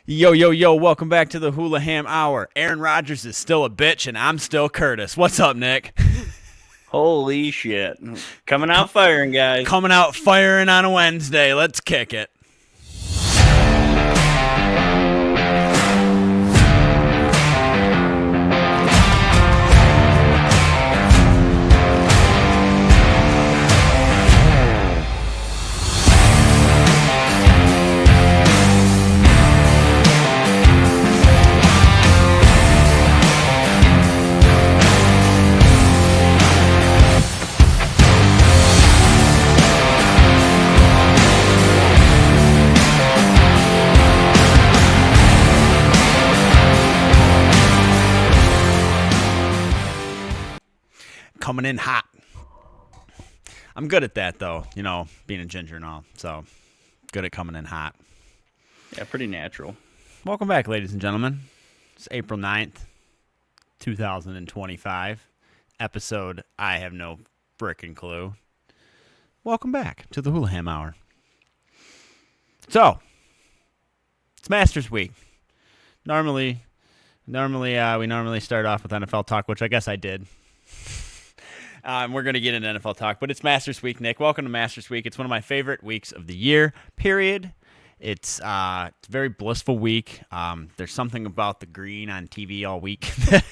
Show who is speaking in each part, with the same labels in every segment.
Speaker 1: Yo, yo, yo, welcome back to the Hulaham Hour. Aaron Rodgers is still a bitch, and I'm still Kurtis. What's up, Nick?
Speaker 2: Holy shit. Coming out firing, guys.
Speaker 1: Coming out firing on a Wednesday. Let's kick it. Coming in hot. I'm good at that, though, being a ginger and all. So, good at coming in hot.
Speaker 2: Yeah, pretty natural.
Speaker 1: Welcome back, ladies and gentlemen. It's April 9th, 2025. Episode, I have no frickin' clue. Welcome back to the Hulaham Hour. So, it's Masters Week. Normally, we start off with NFL talk, which I guess I did. We're going to get into NFL talk, but it's Masters Week, Nick. Welcome to Masters Week. It's one of my favorite weeks of the year, period. It's a very blissful week. There's something about the green on TV all week that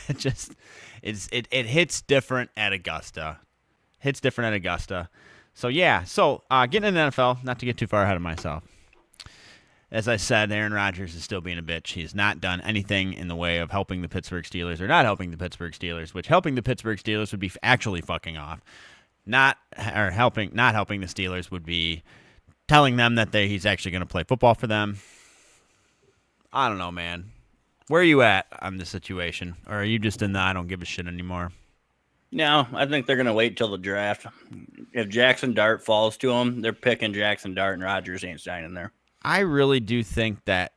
Speaker 1: it hits different at Augusta. So, yeah. Getting into NFL, not to get too far ahead of myself. As I said, Aaron Rodgers is still being a bitch. He's not done anything in the way of helping the Pittsburgh Steelers or not helping the Pittsburgh Steelers, which helping the Pittsburgh Steelers would be actually fucking off. Not helping the Steelers would be telling them that he's actually going to play football for them. I don't know, man. Where are you at on this situation? Or are you just in the I don't give a shit anymore?
Speaker 2: No, I think they're going to wait till the draft. If Jackson Dart falls to them, they're picking Jackson Dart and Rodgers ain't signing there.
Speaker 1: I really do think that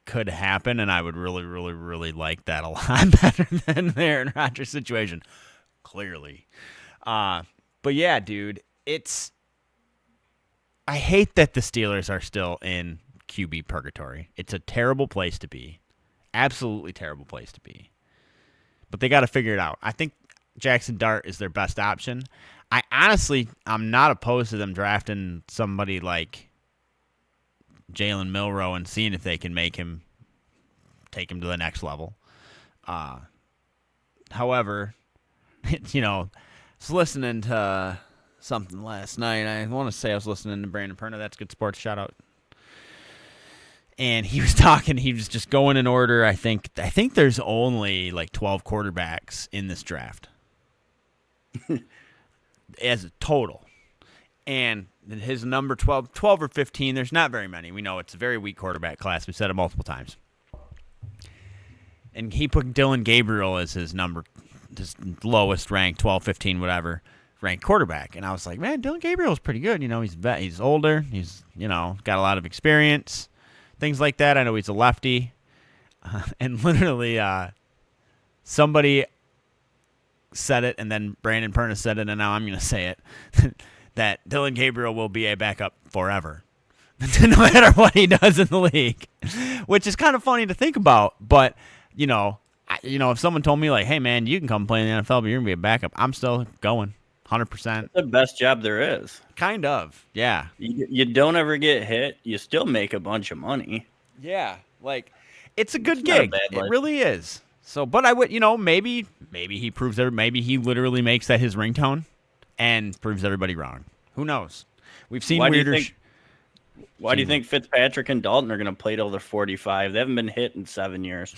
Speaker 1: could happen, and I would really, really, really like that a lot better than the Aaron Rodgers situation, clearly. But yeah, dude, I hate that the Steelers are still in QB purgatory. It's a terrible place to be. Absolutely terrible place to be. But they got to figure it out. I think Jackson Dart is their best option. I'm not opposed to them drafting somebody like Jalen Milroe and seeing if they can take him to the next level. However, I was listening to something last night. I want to say I was listening to Brandon Perna. That's good sports. Shout out. And he was talking. He was just going in order. I think there's only like 12 quarterbacks in this draft as a total. And his number 12 or 15, there's not very many. We know it's a very weak quarterback class. We've said it multiple times. And he put Dylan Gabriel as his lowest ranked, 12, 15, whatever, ranked quarterback. And I was like, man, Dylan Gabriel's pretty good. He's older. He's, got a lot of experience, things like that. I know he's a lefty. And literally somebody said it, and then Brandon Perna said it, and now I'm going to say it. That Dylan Gabriel will be a backup forever, no matter what he does in the league, which is kind of funny to think about. But, if someone told me, like, hey, man, you can come play in the NFL, but you're going to be a backup, I'm still going 100%.
Speaker 2: The best job there is.
Speaker 1: Kind of, yeah.
Speaker 2: You don't ever get hit. You still make a bunch of money.
Speaker 1: Yeah, like, it's a good gig. It really is. So, but I would, maybe he proves that, maybe he literally makes that his ringtone and proves everybody wrong. Who knows? We've seen weirder.
Speaker 2: Why do you think Fitzpatrick and Dalton are going to play till they're 45? They haven't been hit in 7 years.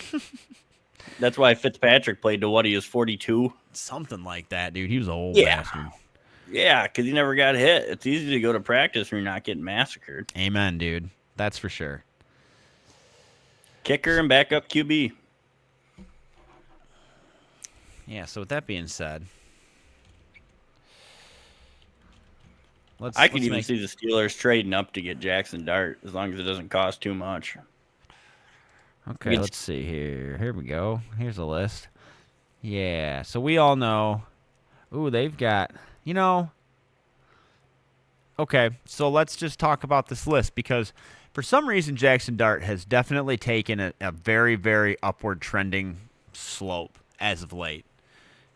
Speaker 2: That's why Fitzpatrick played to what, he was 42?
Speaker 1: Something like that, dude. He was an old bastard.
Speaker 2: Yeah, because he never got hit. It's easy to go to practice when you're not getting massacred.
Speaker 1: Amen, dude. That's for sure.
Speaker 2: Kicker and backup QB.
Speaker 1: Yeah, so with that being said,
Speaker 2: I could even see the Steelers trading up to get Jackson Dart as long as it doesn't cost too much.
Speaker 1: Okay, let's see here. Here we go. Here's a list. Yeah, so we all know. Ooh, they've got, Okay, so let's just talk about this list because For some reason, Jackson Dart has definitely taken a very, very upward trending slope as of late,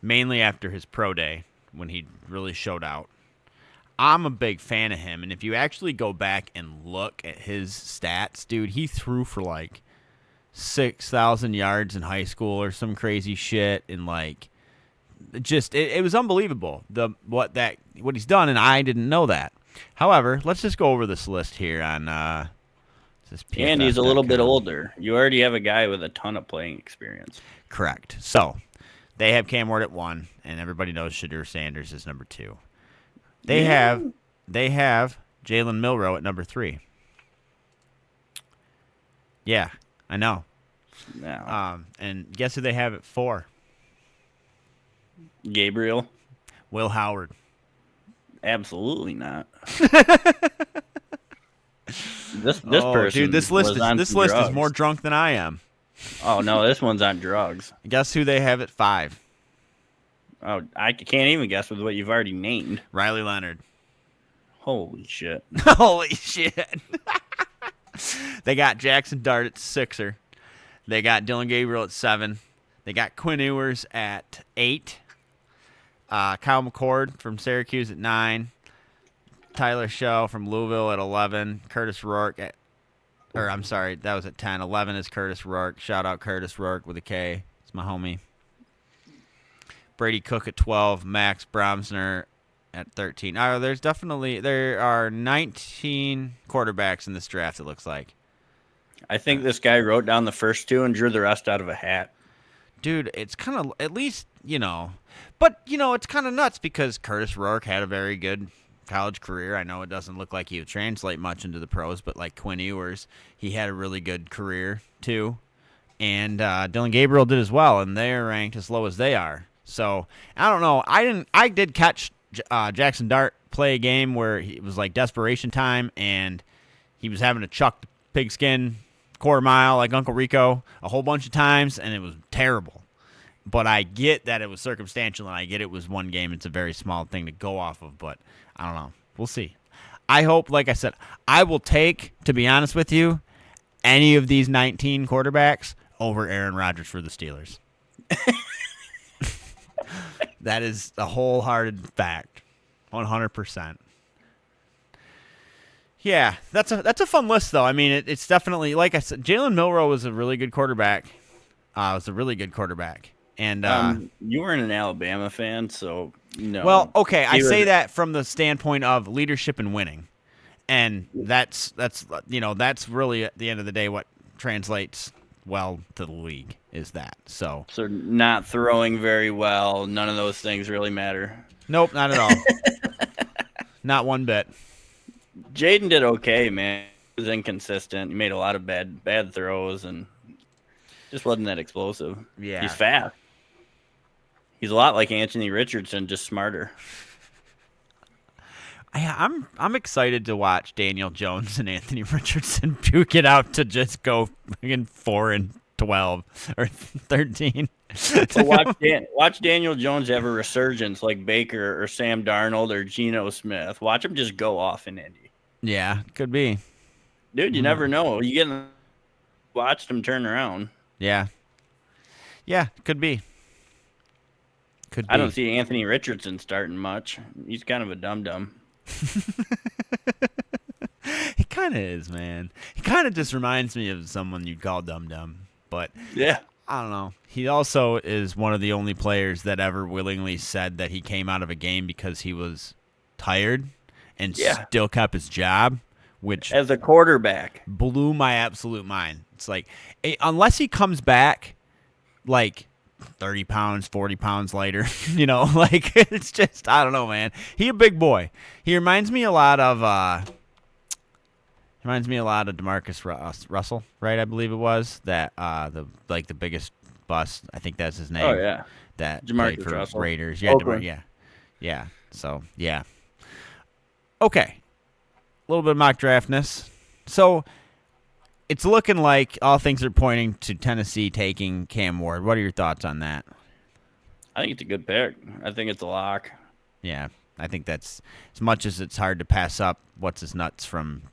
Speaker 1: mainly after his pro day when he really showed out. I'm a big fan of him, and if you actually go back and look at his stats, dude, he threw for like 6,000 yards in high school or some crazy shit, and like it was unbelievable what he's done, and I didn't know that. However, let's just go over this list here on this PFF.com.
Speaker 2: And he's a little bit older. You already have a guy with a ton of playing experience.
Speaker 1: Correct. So they have Cam Ward at 1, and everybody knows Shadur Sanders is number 2. They have Jalen Milroe at number 3. Yeah, I know.
Speaker 2: No.
Speaker 1: And guess who they have at 4?
Speaker 2: Gabriel.
Speaker 1: Will Howard.
Speaker 2: Absolutely not. This person.
Speaker 1: Dude, this list is more drunk than I am.
Speaker 2: Oh no, this one's on drugs.
Speaker 1: Guess who they have at 5?
Speaker 2: Oh, I can't even guess with what you've already named.
Speaker 1: Riley Leonard.
Speaker 2: Holy shit.
Speaker 1: Holy shit. They got Jackson Dart at 6er. They got Dylan Gabriel at 7. They got Quinn Ewers at 8. Kyle McCord from Syracuse at 9. Tyler Show from Louisville at 11. Curtis Rourke that was at 10. 11 is Curtis Rourke. Shout out Curtis Rourke with a K. It's my homie. Brady Cook at 12. Max Bromsner at 13. There are 19 quarterbacks in this draft, it looks like.
Speaker 2: I think this guy wrote down the first 2 and drew the rest out of a hat.
Speaker 1: Dude, it's kind of, at least, but, it's kind of nuts because Curtis Rourke had a very good college career. I know it doesn't look like he would translate much into the pros, but like Quinn Ewers, he had a really good career too. And Dylan Gabriel did as well, and they're ranked as low as they are. So, I don't know. I did catch Jackson Dart play a game where it was like desperation time, and he was having to chuck the pigskin quarter mile like Uncle Rico a whole bunch of times, and it was terrible. But I get that it was circumstantial, and I get it was one game. It's a very small thing to go off of, but I don't know. We'll see. I hope, like I said, I will take, to be honest with you, any of these 19 quarterbacks over Aaron Rodgers for the Steelers. That is a wholehearted fact. 100%. Yeah, that's a fun list, though. I mean, it's definitely, like I said, Jalen Milroe was a really good quarterback. And
Speaker 2: you weren't an Alabama fan, so no.
Speaker 1: Well, okay, I say that from the standpoint of leadership and winning, and that's really at the end of the day what translates well to the league is that. So
Speaker 2: not throwing very well, none of those things really matter.
Speaker 1: Nope, not at all. Not one bit.
Speaker 2: Jaden did okay, man. He was inconsistent. He made a lot of bad throws and just wasn't that explosive.
Speaker 1: Yeah.
Speaker 2: He's fast. He's a lot like Anthony Richardson, just smarter.
Speaker 1: I'm excited to watch Daniel Jones and Anthony Richardson puke it out to just go 4-12 or 13.
Speaker 2: So watch Daniel Jones have a resurgence like Baker or Sam Darnold or Geno Smith. Watch him just go off in Indy.
Speaker 1: Yeah, could be.
Speaker 2: Dude, you never know. Watched him turn around.
Speaker 1: Yeah, could be.
Speaker 2: I don't see Anthony Richardson starting much. He's kind of a dum-dum.
Speaker 1: He kind of is, man. He kind of just reminds me of someone you'd call dum-dum. But
Speaker 2: yeah,
Speaker 1: I don't know. He also is one of the only players that ever willingly said that he came out of a game because he was tired and still kept his job, which
Speaker 2: as a quarterback
Speaker 1: blew my absolute mind. It's like, unless he comes back like 30 pounds, 40 pounds later, like it's just, I don't know, man. He a big boy. He reminds me a lot of DeMarcus Russell, right? I believe it was that the biggest bust. I think that's his name.
Speaker 2: Oh yeah,
Speaker 1: that
Speaker 2: DeMarcus
Speaker 1: played for
Speaker 2: Russell.
Speaker 1: Raiders. Yeah, yeah. So yeah. Okay, a little bit of mock draftness. So it's looking like all things are pointing to Tennessee taking Cam Ward. What are your thoughts on that?
Speaker 2: I think it's a good pick. I think it's a lock.
Speaker 1: Yeah, I think that's, as much as it's hard to pass up what's his nuts from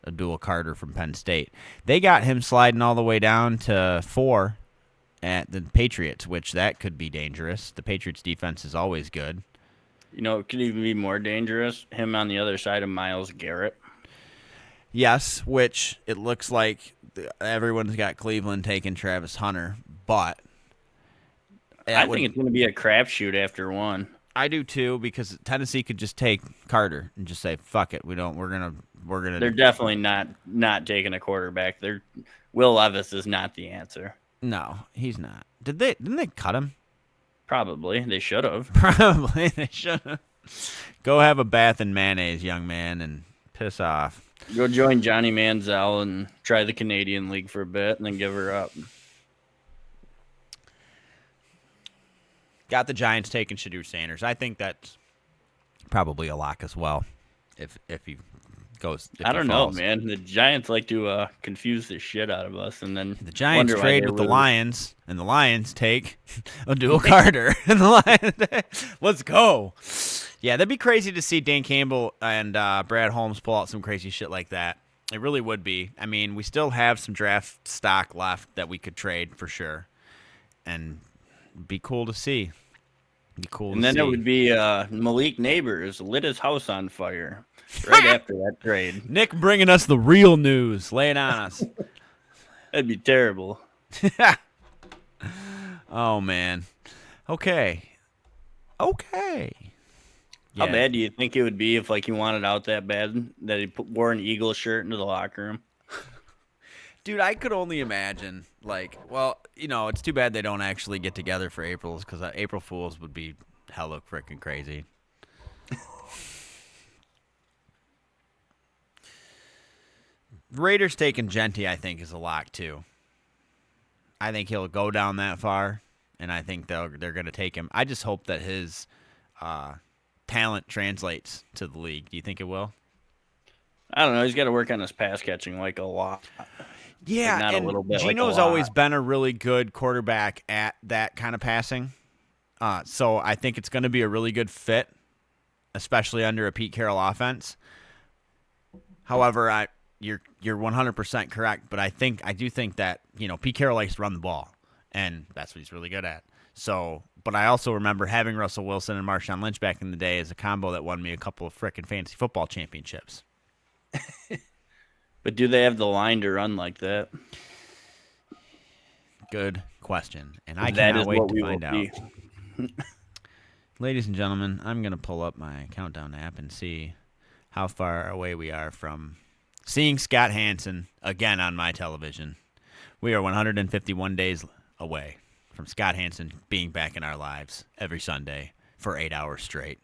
Speaker 1: Abdul Carter from Penn State. They got him sliding all the way down to 4 at the Patriots, which that could be dangerous. The Patriots defense is always good.
Speaker 2: You know, it could even be more dangerous. Him on the other side of Myles Garrett.
Speaker 1: Yes, which it looks like everyone's got Cleveland taking Travis Hunter, but
Speaker 2: I think it's going to be a crapshoot after one.
Speaker 1: I do too, because Tennessee could just take Carter and just say, "Fuck it, we're gonna."
Speaker 2: They're definitely not taking a quarterback. Will Levis is not the answer.
Speaker 1: No, he's not. Didn't they cut him?
Speaker 2: Probably. They should have.
Speaker 1: Probably they should have. Go have a bath in mayonnaise, young man, and piss off.
Speaker 2: Go join Johnny Manziel and try the Canadian League for a bit, and then give her up.
Speaker 1: Got the Giants taking Shadur Sanders. I think that's probably a lock as well. If he goes,
Speaker 2: I don't know, man. The Giants like to confuse the shit out of us, and then
Speaker 1: the Giants trade with the Lions, and the Lions take Abdul Carter, and the Lions. Let's go. Yeah, that'd be crazy to see Dan Campbell and Brad Holmes pull out some crazy shit like that. It really would be. I mean, we still have some draft stock left that we could trade for sure, and it'd be cool to see.
Speaker 2: And then it would be Malik Neighbors lit his house on fire right after that trade.
Speaker 1: Nick bringing us the real news. Lay it on us.
Speaker 2: That'd be terrible.
Speaker 1: Oh, man. Okay.
Speaker 2: How bad do you think it would be if, like, he wanted out that bad that he wore an Eagles shirt into the locker room?
Speaker 1: Dude, I could only imagine, like, well, you know, it's too bad they don't actually get together for April's, because April Fools would be hella freaking crazy. Raiders taking Genti, I think, is a lock, too. I think he'll go down that far, and I think they're going to take him. I just hope that his talent translates to the league. Do you think it will?
Speaker 2: I don't know. He's got to work on his pass catching, like, a lot.
Speaker 1: Yeah,
Speaker 2: like, not
Speaker 1: and
Speaker 2: a little bit.
Speaker 1: Gino's
Speaker 2: like
Speaker 1: always been a really good quarterback at that kind of passing. So I think it's going to be a really good fit, especially under a Pete Carroll offense. However, you're 100% correct, but I do think that, you know, Pete Carroll likes to run the ball, and that's what he's really good at. So, but I also remember having Russell Wilson and Marshawn Lynch back in the day as a combo that won me a couple of frickin' fantasy football championships.
Speaker 2: But do they have the line to run like that?
Speaker 1: Good question, and I cannot wait to find out. Ladies and gentlemen, I'm going to pull up my countdown app and see how far away we are from seeing Scott Hansen again on my television. We are 151 days away from Scott Hansen being back in our lives every Sunday for 8 hours straight.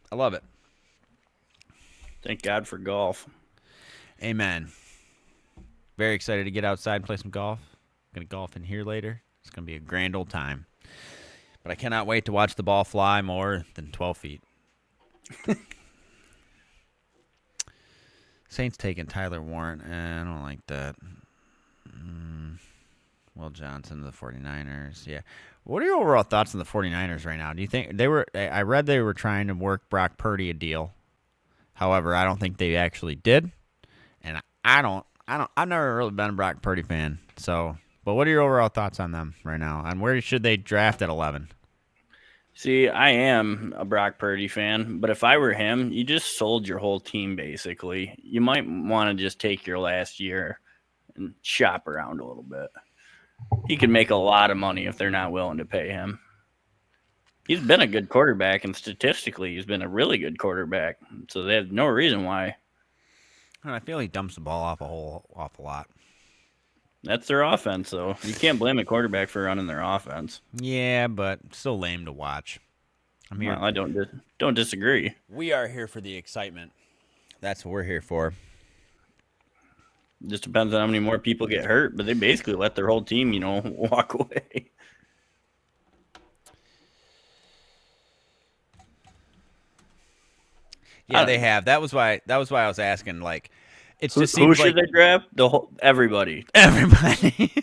Speaker 1: I love it.
Speaker 2: Thank God for golf.
Speaker 1: Amen. Very excited to get outside and play some golf. I'm going to golf in here later. It's going to be a grand old time. But I cannot wait to watch the ball fly more than 12 feet. Saints taking Tyler Warren. I don't like that. Will Johnson to the 49ers. Yeah. What are your overall thoughts on the 49ers right now? Do you think I read they were trying to work Brock Purdy a deal. However, I don't think they actually did. And I've never really been a Brock Purdy fan. So, but what are your overall thoughts on them right now? And where should they draft at 11?
Speaker 2: See, I am a Brock Purdy fan, but if I were him, you just sold your whole team, basically. You might want to just take your last year and shop around a little bit. He could make a lot of money if they're not willing to pay him. He's been a good quarterback, and statistically, he's been a really good quarterback. So they have no reason why.
Speaker 1: I feel he dumps the ball off a whole awful lot.
Speaker 2: That's their offense, though. You can't blame a quarterback for running their offense.
Speaker 1: Yeah, but still lame to watch. I'm here.
Speaker 2: Well, I don't disagree.
Speaker 1: We are here for the excitement. That's what we're here for.
Speaker 2: Just depends on how many more people get hurt, but they basically let their whole team, walk away.
Speaker 1: Yeah, they have. That was why I was asking. Like, it's just
Speaker 2: who should they draft? Everybody.
Speaker 1: Everybody.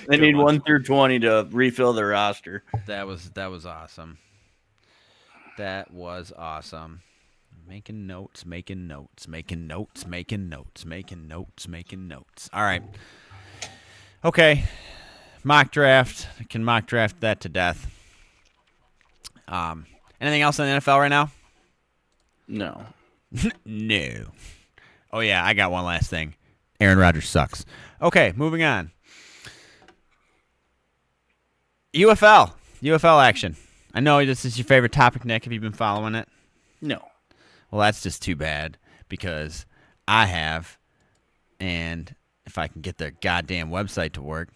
Speaker 2: They need 1 through 20 to refill their roster.
Speaker 1: That was awesome. That was awesome. Making notes. All right. Okay. Mock draft. I can mock draft that to death. Anything else in the NFL right now?
Speaker 2: No.
Speaker 1: No. Oh, yeah, I got one last thing. Aaron Rodgers sucks. Okay, moving on. UFL action. I know this is your favorite topic, Nick. Have you been following it?
Speaker 2: No.
Speaker 1: Well, that's just too bad because I have, and if I can get their goddamn website to work.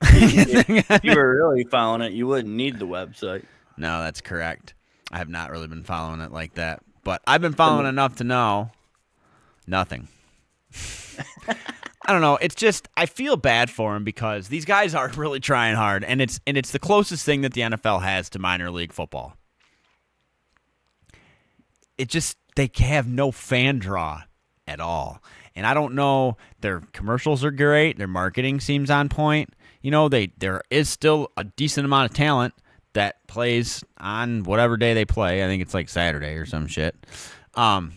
Speaker 2: If you were really following it, you wouldn't need the website.
Speaker 1: No, that's correct. I have not really been following it like that. But I've been following enough to know nothing. I don't know. It's just I feel bad for him because these guys are really trying hard, and it's the closest thing that the NFL has to minor league football. It just they have no fan draw at all. And I don't know, their commercials are great, their marketing seems on point. You know, there is still a decent amount of talent that plays on whatever day they play. I think it's like Saturday or some shit. But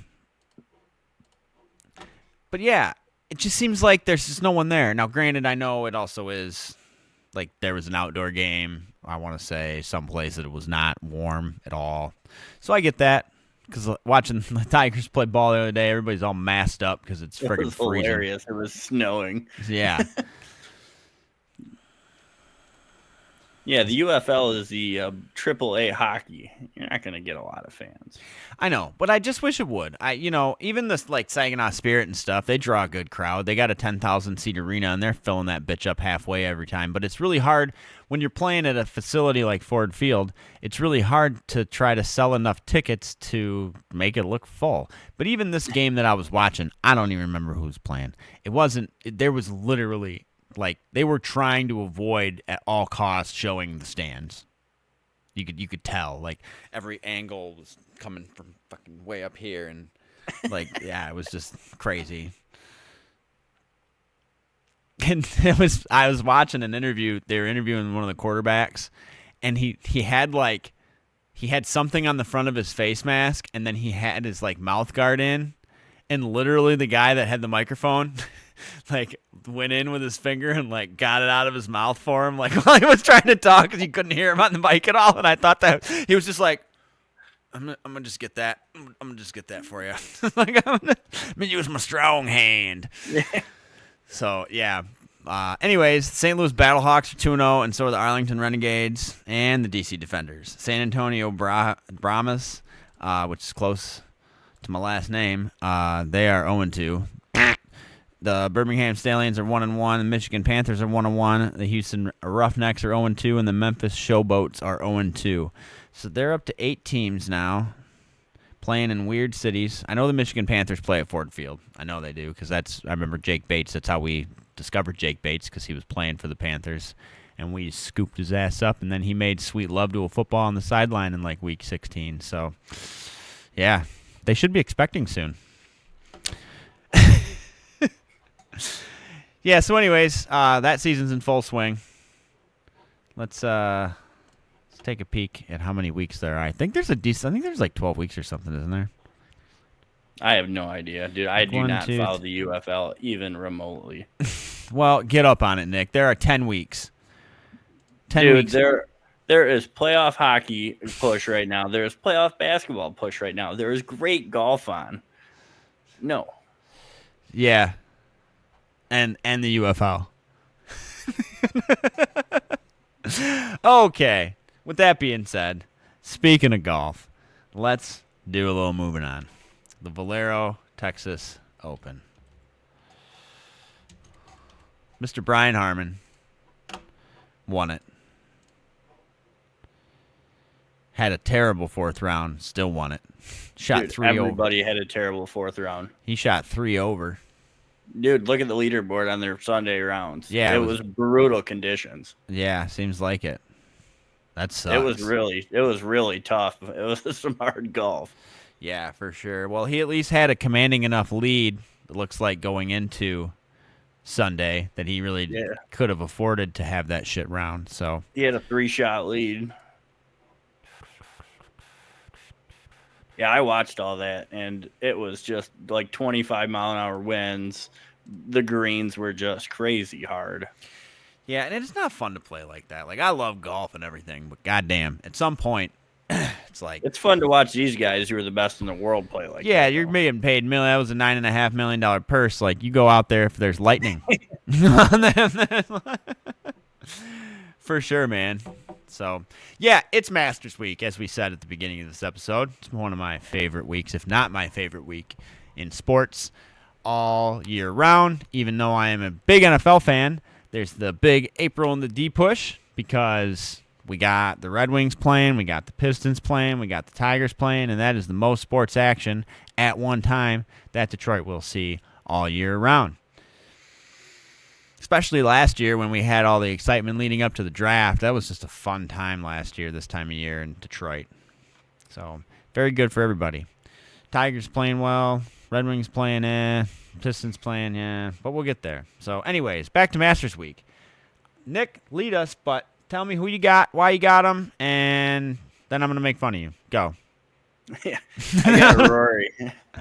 Speaker 1: yeah, it just seems like there's just no one there. Now, granted, I know it also is like there was an outdoor game, I want to say, someplace that it was not warm at all. So I get that. Because watching the Tigers play ball the other day, everybody's all masked up because it's freaking freezing.
Speaker 2: Hilarious. It was snowing.
Speaker 1: Yeah.
Speaker 2: Yeah, the UFL is the AAA hockey. You're not going to get a lot of fans.
Speaker 1: I know, but I just wish it would. Even this like Saginaw Spirit and stuff, they draw a good crowd. They got a 10,000 seat arena, and they're filling that bitch up halfway every time. But it's really hard when you're playing at a facility like Ford Field. It's really hard to try to sell enough tickets to make it look full. But even this game that I was watching, I don't even remember who was playing. There was literally. Like they were trying to avoid at all costs showing the stands. You could tell like every angle was coming from fucking way up here and like yeah, it was just crazy. And I was watching an interview. They were interviewing one of the quarterbacks, and he had something on the front of his face mask, and then he had his like mouth guard in, and literally the guy that had the microphone. Like went in with his finger and like got it out of his mouth for him, like while he was trying to talk because he couldn't hear him on the mic at all. And I thought that he was just like, "I'm gonna just get that. I'm gonna just get that for you. Like I'm gonna use my strong hand." So yeah. Anyways, St. Louis Battlehawks are 2-0, and so are the Arlington Renegades and the DC Defenders. San Antonio Brahmas, which is close to my last name, they are 0-2. The Birmingham Stallions are 1-1. The Michigan Panthers are 1-1. The Houston Roughnecks are 0-2, and the Memphis Showboats are 0-2. So they're up to 8 teams now, playing in weird cities. I know the Michigan Panthers play at Ford Field. I know they do because I remember Jake Bates. That's how we discovered Jake Bates because he was playing for the Panthers, and we scooped his ass up, and then he made sweet love to a football on the sideline in like week 16. So, yeah, they should be expecting soon. Yeah, so anyways, that season's in full swing. Let's take a peek at how many weeks there are. I think there's like 12 weeks or something, isn't there?
Speaker 2: I have no idea, dude. I do not follow the UFL even remotely.
Speaker 1: Well, get up on it, Nick. There are 10 weeks. 10
Speaker 2: dude,
Speaker 1: weeks.
Speaker 2: There is playoff hockey push right now. There is playoff basketball push right now. There is great golf on. No.
Speaker 1: Yeah. And the UFL. Okay. With that being said, speaking of golf, let's do a little moving on. The Valero Texas Open. Mr. Brian Harmon won it. Had a terrible fourth round, still won it. Shot 3 over.
Speaker 2: Everybody had a terrible fourth round.
Speaker 1: He shot 3 over.
Speaker 2: Dude, look at the leaderboard on their Sunday rounds.
Speaker 1: Yeah,
Speaker 2: it was brutal conditions.
Speaker 1: Yeah, seems like it. That sucks.
Speaker 2: It was really tough. It was some hard golf.
Speaker 1: Yeah, for sure. Well, he at least had a commanding enough lead, it looks like, going into Sunday that he really could have afforded to have that shit round. So
Speaker 2: he had a 3-shot lead. Yeah, I watched all that, and it was just like 25-mile-an-hour winds. The greens were just crazy hard.
Speaker 1: Yeah, and it's not fun to play like that. Like, I love golf and everything, but goddamn, at some point, it's like,
Speaker 2: It's fun to watch these guys who are the best in the world play like
Speaker 1: yeah,
Speaker 2: that.
Speaker 1: you're
Speaker 2: Though.
Speaker 1: getting paid million. That was a $9.5 million purse. Like, you go out there if there's lightning, for sure, man. So, yeah, it's Masters Week, as we said at the beginning of this episode. It's one of my favorite weeks, if not my favorite week in sports all year round. Even though I am a big NFL fan, there's the big April in the D push because we got the Red Wings playing, we got the Pistons playing, we got the Tigers playing, and that is the most sports action at one time that Detroit will see all year round. Especially last year when we had all the excitement leading up to the draft. That was just a fun time last year, this time of year in Detroit. So, very good for everybody. Tigers playing well, Red Wings playing Pistons playing, but we'll get there. So, anyways, back to Masters Week. Nick, lead us, but tell me who you got, why you got them, and then I'm going to make fun of you. Go.
Speaker 2: Yeah, I got Rory.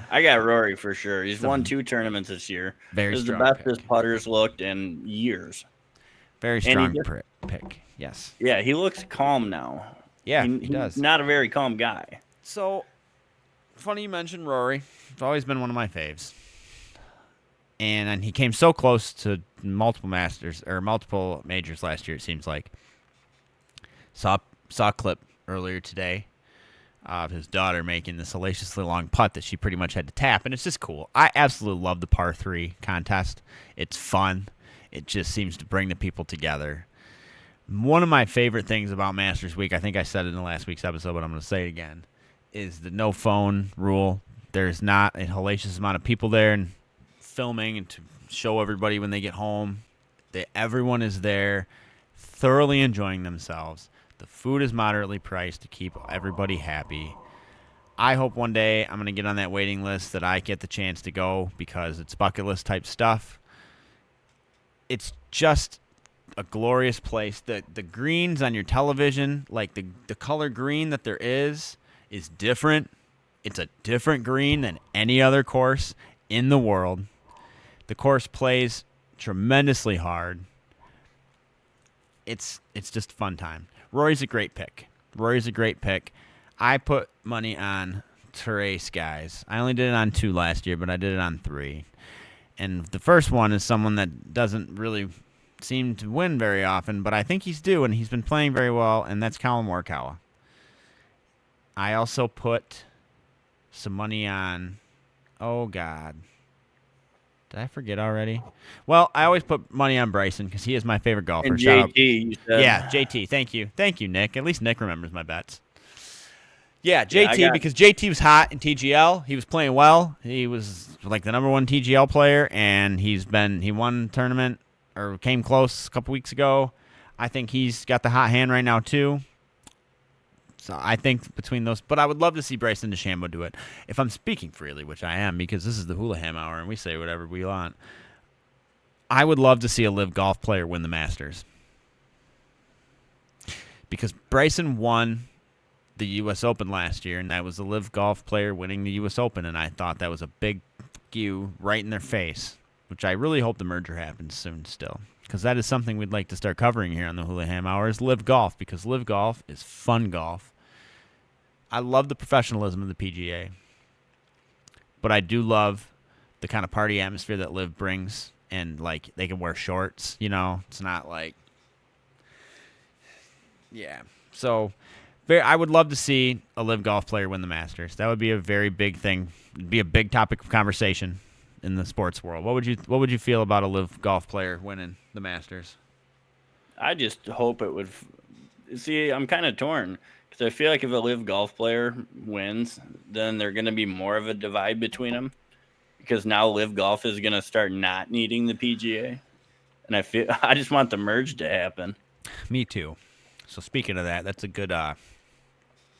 Speaker 2: I got Rory for sure. He's won 2 tournaments this year.
Speaker 1: Very
Speaker 2: This is the
Speaker 1: strong
Speaker 2: best his putters looked in years.
Speaker 1: Very strong pick, yes.
Speaker 2: Yeah, he looks calm now.
Speaker 1: Yeah, he does.
Speaker 2: He's not a very calm guy.
Speaker 1: So, funny you mentioned Rory. It's always been one of my faves. And he came so close to multiple majors last year, it seems like. Saw a clip earlier today of his daughter making this hellaciously long putt that she pretty much had to tap, and it's just cool. I absolutely love the par 3 contest. It's fun. It just seems to bring the people together. One of my favorite things about Masters Week, I think I said it in the last week's episode, but I'm going to say it again, is the no phone rule. There's not a hellacious amount of people there and filming and to show everybody when they get home. Everyone is there thoroughly enjoying themselves. The food is moderately priced to keep everybody happy. I hope one day I'm going to get on that waiting list that I get the chance to go because it's bucket list type stuff. It's just a glorious place. The greens on your television, like the color green that there is different. It's a different green than any other course in the world. The course plays tremendously hard. It's just a fun time. Rory's a great pick. I put money on 3 guys. I only did it on 2 last year, but I did it on 3. And the first one is someone that doesn't really seem to win very often, but I think he's due, and he's been playing very well, and that's Collin Morikawa. I also put some money on, oh, God. Did I forget already? Well, I always put money on Bryson because he is my favorite golfer.
Speaker 2: And
Speaker 1: Shout out.
Speaker 2: JT, you said.
Speaker 1: Yeah, JT. Thank you, Nick. At least Nick remembers my bets. Yeah, JT, because JT was hot in TGL. He was playing well. He was like the number 1 TGL player, and he won the tournament or came close a couple weeks ago. I think he's got the hot hand right now too. So I think between those, but I would love to see Bryson DeChambeau do it. If I'm speaking freely, which I am, because this is the Hulaham Hour and we say whatever we want, I would love to see a live golf player win the Masters. Because Bryson won the U.S. Open last year, and that was a live golf player winning the U.S. Open, and I thought that was a big skew right in their face, which I really hope the merger happens soon still. Because that is something we'd like to start covering here on the Hulaham Hour is live golf, because live golf is fun golf. I love the professionalism of the PGA, but I do love the kind of party atmosphere that live brings, and like they can wear shorts, it's not like, yeah. So I would love to see a live golf player win the Masters. That would be a very big thing. It'd be a big topic of conversation in the sports world. What would you feel about a live golf player winning the Masters?
Speaker 2: I just hope it would. See, I'm kind of torn because I feel like if a live golf player wins, then there's going to be more of a divide between them because now live golf is going to start not needing the PGA, and I just want the merge to happen.
Speaker 1: Me too. So speaking of that, that's a good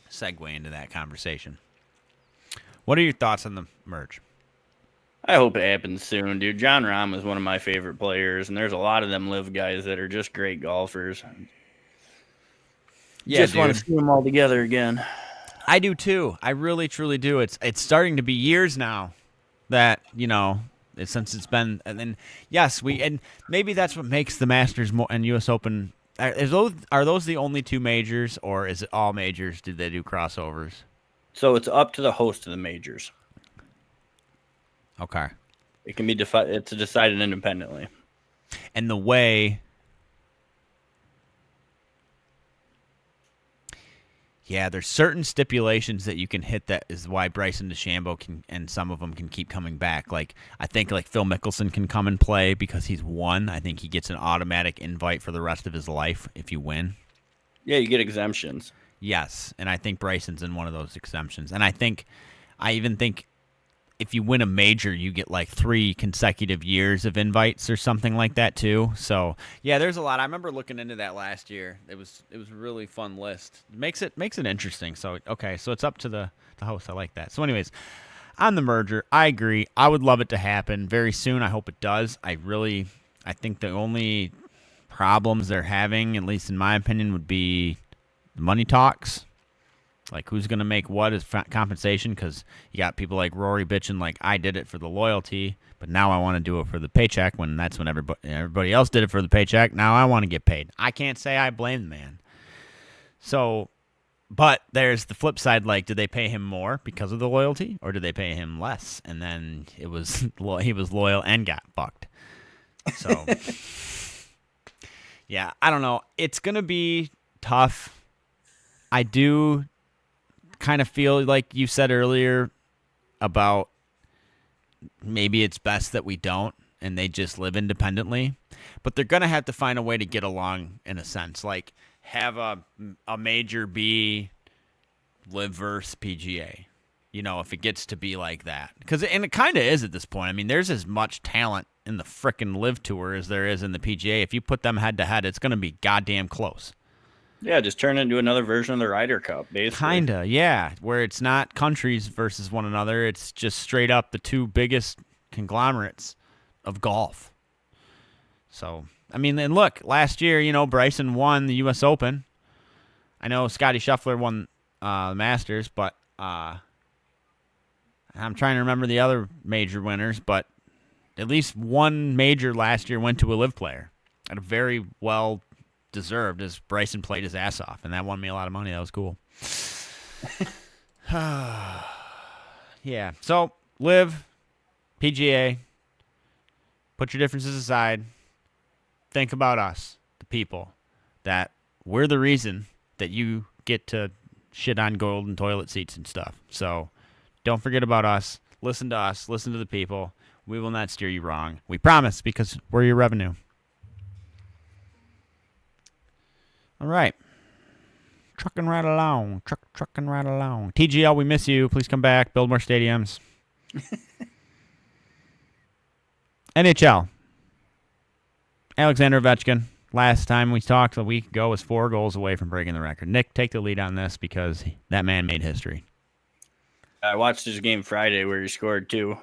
Speaker 1: segue into that conversation. What are your thoughts on the merge?
Speaker 2: I hope it happens soon, dude. John Rahm is one of my favorite players, and there's a lot of them live guys that are just great golfers.
Speaker 1: Yeah,
Speaker 2: just want to see them all together again.
Speaker 1: I do too. I really, truly do. It's starting to be years now that since it's been, and then yes, and maybe that's what makes the Masters and U.S. Open. Are those the only two majors, or is it all majors? Did they do crossovers?
Speaker 2: So it's up to the host of the majors.
Speaker 1: Okay.
Speaker 2: It can be it's decided independently.
Speaker 1: And the way. Yeah, there's certain stipulations that you can hit. That is why Bryson DeChambeau can, and some of them can keep coming back. Like I think, like Phil Mickelson can come and play because he's won. I think he gets an automatic invite for the rest of his life if you win.
Speaker 2: Yeah, you get exemptions.
Speaker 1: Yes, and I think Bryson's in one of those exemptions. And I even think if you win a major, you get like 3 consecutive years of invites or something like that too. So yeah, there's a lot. I remember looking into that last year. It was a really fun list. It makes it interesting. So okay, so it's up to the host. I like that. So anyways, on the merger, I agree. I would love it to happen very soon. I hope it does. I think the only problems they're having, at least in my opinion, would be money talks. Like, who's going to make what as compensation? Because you got people like Rory bitching, like, I did it for the loyalty, but now I want to do it for the paycheck, when that's when everybody else did it for the paycheck. Now I want to get paid. I can't say I blame the man. So, but there's the flip side, like, did they pay him more because of the loyalty, or did they pay him less? And then he was loyal and got fucked. So, yeah, I don't know. It's going to be tough. I do kind of feel like you said earlier about maybe it's best that we don't and they just live independently, but they're going to have to find a way to get along in a sense, like have a major be live versus PGA, if it gets to be like that. And it kind of is at this point. I mean, there's as much talent in the frickin' live tour as there is in the PGA. If you put them head to head, it's going to be goddamn close.
Speaker 2: Yeah, just turn it into another version of the Ryder Cup, basically.
Speaker 1: Kinda, yeah, where it's not countries versus one another. It's just straight up the two biggest conglomerates of golf. So, I mean, and look, last year, Bryson won the U.S. Open. I know Scotty Scheffler won the Masters, but I'm trying to remember the other major winners, but at least one major last year went to a live player at a very well deserved, as Bryson played his ass off, and that won me a lot of money. That was cool. Yeah, so live, PGA, put your differences aside, think about us, the people, that we're the reason that you get to shit on golden toilet seats and stuff. So don't forget about us, listen to the people. We will not steer you wrong, we promise, because we're your revenue. All right. Trucking right along. Trucking right along. TGL, we miss you. Please come back. Build more stadiums. NHL. Alexander Ovechkin. Last time we talked a week ago was 4 goals away from breaking the record. Nick, take the lead on this because that man made history.
Speaker 2: I watched his game Friday where he scored 2,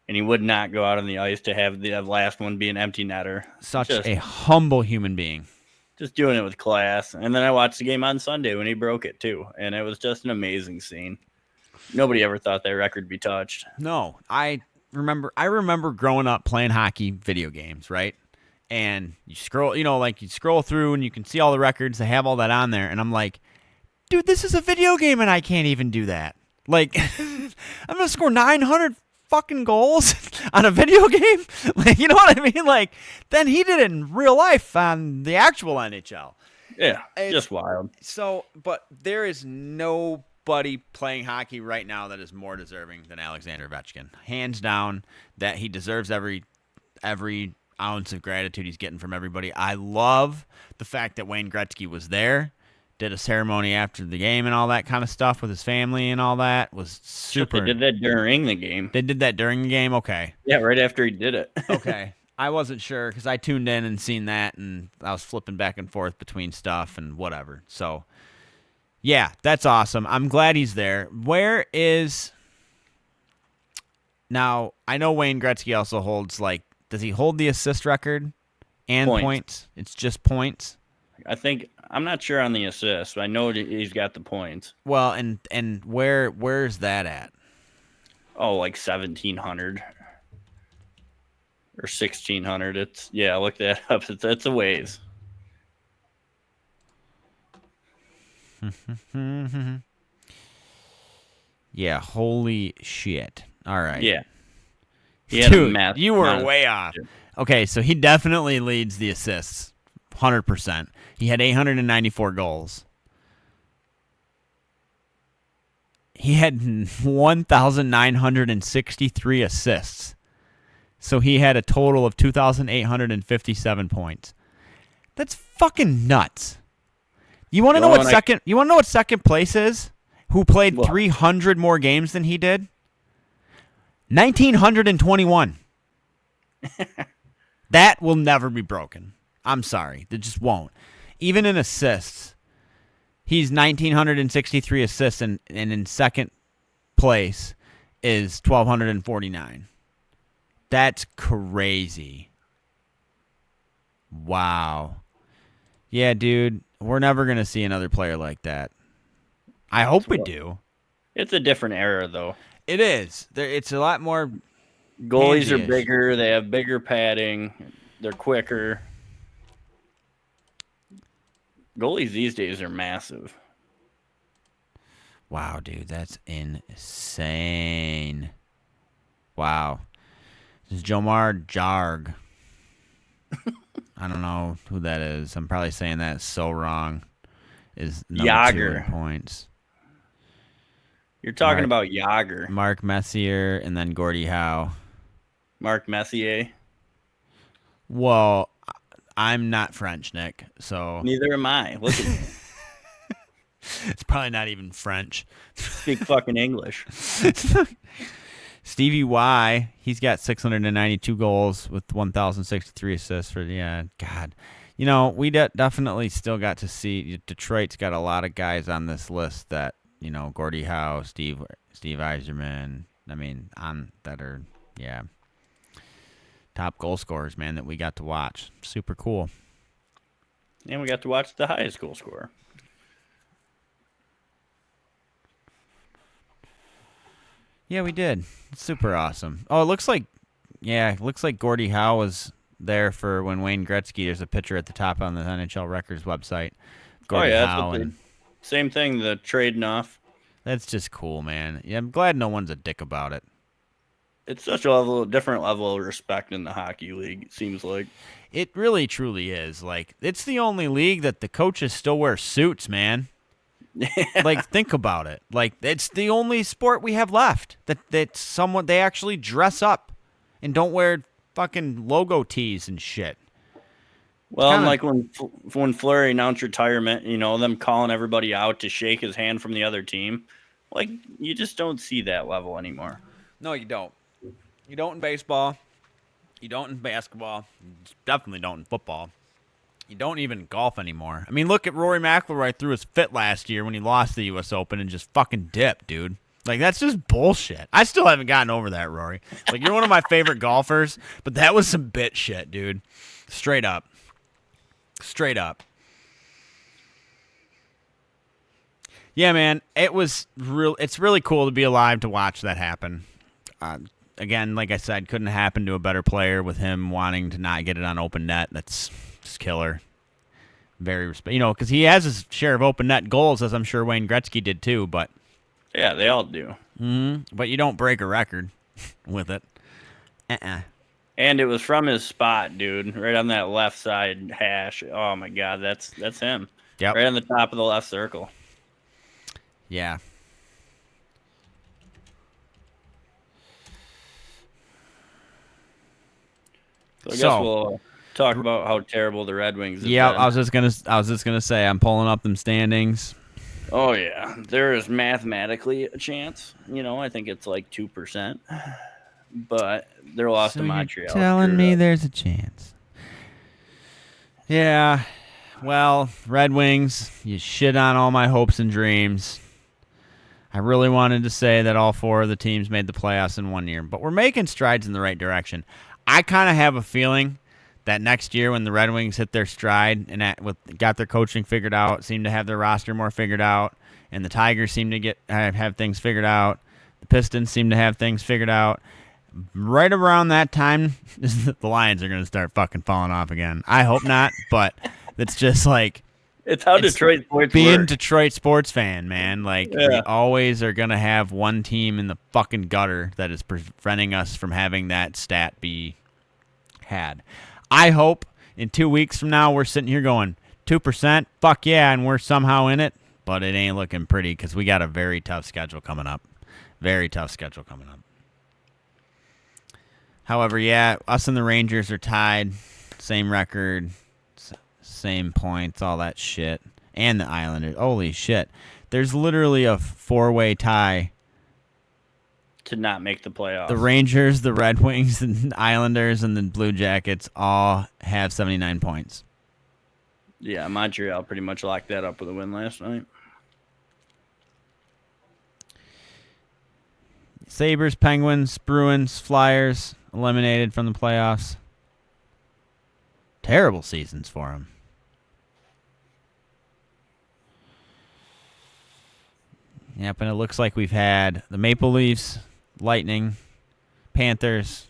Speaker 2: and he would not go out on the ice to have the last one be an empty netter.
Speaker 1: Such a humble human being.
Speaker 2: Just doing it with class. And then I watched the game on Sunday when he broke it too. And it was just an amazing scene. Nobody ever thought that record be touched.
Speaker 1: No, I remember growing up playing hockey video games, right? And you scroll, you scroll through and you can see all the records. They have all that on there. And I'm like, dude, this is a video game and I can't even do that. Like, I'm going to score 900 fucking goals on a video game. Like, you know what I mean? Like, then he did it in real life on the actual NHL.
Speaker 2: Yeah, it's just wild. So,
Speaker 1: but there is nobody playing hockey right now that is more deserving than Alexander Ovechkin. Hands down, that he deserves every ounce of gratitude he's getting from everybody. I love the fact that Wayne Gretzky was there, did a ceremony after the game and all that kind of stuff with his family and all that. Was super.
Speaker 2: They did that during the game.
Speaker 1: They did that during the game? Okay.
Speaker 2: Yeah, right after he did it.
Speaker 1: Okay. I wasn't sure because I tuned in and seen that, and I was flipping back and forth between stuff and whatever. So, yeah, that's awesome. I'm glad he's there. Where is... Now, I know Wayne Gretzky also holds, does he hold the assist record and points? It's just points?
Speaker 2: I think I'm not sure on the assists. I know that he's got the points.
Speaker 1: Well, and where's that at?
Speaker 2: Oh, like 1,700 or 1,600. Look that up. It's a ways.
Speaker 1: Yeah, holy shit. All right.
Speaker 2: Yeah. He had
Speaker 1: Dude,
Speaker 2: a math
Speaker 1: you were
Speaker 2: amount of-
Speaker 1: way off. Okay, so he definitely leads the assists, 100%. He had 894 goals. He had 1,963 assists. So he had a total of 2,857 points. That's fucking nuts. You want to know what second? You want to know what second place is? Who played 300 more games than he did? 1,921. That will never be broken. I'm sorry. It just won't. Even in assists, he's 1,963 assists, and in second place is 1,249. That's crazy. Wow. Yeah, dude. We're never going to see another player like that. I hope we do.
Speaker 2: It's a different era, though.
Speaker 1: It is. It's a lot more...
Speaker 2: Goalies are bigger. They have bigger padding. They're quicker. Goalies these days are massive.
Speaker 1: Wow, dude. That's insane. Wow. This is Jomar Jarg. I don't know who that is. I'm probably saying that so wrong. Is number 2 in points.
Speaker 2: You're talking about Yager.
Speaker 1: Mark Messier and then Gordie Howe.
Speaker 2: Mark Messier.
Speaker 1: Well, I'm not French, Nick, so...
Speaker 2: Neither am I. Look at me.
Speaker 1: It's probably not even French.
Speaker 2: Speak fucking English.
Speaker 1: Stevie Y, he's got 692 goals with 1,063 assists for God. You know, we definitely still got to see Detroit's got a lot of guys on this list that, you know, Gordie Howe, Steve Yzerman, top goal scorers, man, that we got to watch. Super cool.
Speaker 2: And we got to watch the highest goal scorer.
Speaker 1: Yeah, we did. It's super awesome. Oh, it looks like Gordie Howe was there for when Wayne Gretzky. There's a picture at the top on the NHL Records website. Gordie Howe
Speaker 2: same thing. The trading off.
Speaker 1: That's just cool, man. Yeah, I'm glad no one's a dick about it.
Speaker 2: It's such a different level of respect in the hockey league. It seems like
Speaker 1: it really, truly is. Like, it's the only league that the coaches still wear suits, man. Like, think about it. Like, it's the only sport we have left that they actually dress up and don't wear fucking logo tees and shit.
Speaker 2: Well, like when Fleury announced retirement, you know, them calling everybody out to shake his hand from the other team, like, you just don't see that level anymore.
Speaker 1: No, you don't. You don't in baseball. You don't in basketball. You definitely don't in football. You don't even in golf anymore. I mean, look at Rory McIlroy threw his fit last year when he lost the U.S. Open and just fucking dipped, dude. Like, that's just bullshit. I still haven't gotten over that, Rory. Like, you're one of my favorite golfers, but that was some bitch shit, dude. Straight up. Straight up. Yeah, man, it's really cool to be alive to watch that happen. Again, like I said, couldn't happen to a better player with him wanting to not get it on open net. That's just killer. Very because he has his share of open net goals, as I'm sure Wayne Gretzky did too. But
Speaker 2: yeah, they all do.
Speaker 1: But you don't break a record with it.
Speaker 2: And it was from his spot, dude, right on that left side hash. Oh my God, that's him.
Speaker 1: Yep.
Speaker 2: Right on the top of the left circle.
Speaker 1: Yeah.
Speaker 2: So I guess we'll talk about how terrible the Red Wings have been.
Speaker 1: I was just gonna say I'm pulling up them standings.
Speaker 2: Oh yeah, there is mathematically a chance. You know, I think it's like 2%, but they're lost to Montreal.
Speaker 1: You're telling me there's a chance? Yeah. Well, Red Wings, you shit on all my hopes and dreams. I really wanted to say that all 4 of the teams made the playoffs in one year, but we're making strides in the right direction. I kind of have a feeling that next year when the Red Wings hit their stride and got their coaching figured out, seemed to have their roster more figured out, and the Tigers seemed to have things figured out, the Pistons seem to have things figured out. Right around that time, the Lions are going to start fucking falling off again. I hope not, but it's just like
Speaker 2: it's how Detroit sports
Speaker 1: being
Speaker 2: work.
Speaker 1: Detroit sports fan, man. Like we always are going to have one team in the fucking gutter that is preventing us from having that stat be had. I hope in 2 weeks from now we're sitting here going 2%, fuck yeah, and we're somehow in it, but it ain't looking pretty because we got a very tough schedule coming up. Very tough schedule coming up. However, yeah, us and the Rangers are tied. Same record, same points, all that shit. And the Islanders. Holy shit. There's literally a 4-way tie
Speaker 2: to not make the playoffs.
Speaker 1: The Rangers, the Red Wings, the Islanders, and the Blue Jackets all have 79 points.
Speaker 2: Yeah, Montreal pretty much locked that up with a win last night.
Speaker 1: Sabres, Penguins, Bruins, Flyers eliminated from the playoffs. Terrible seasons for them. Yep, and it looks like we've had the Maple Leafs, Lightning, Panthers,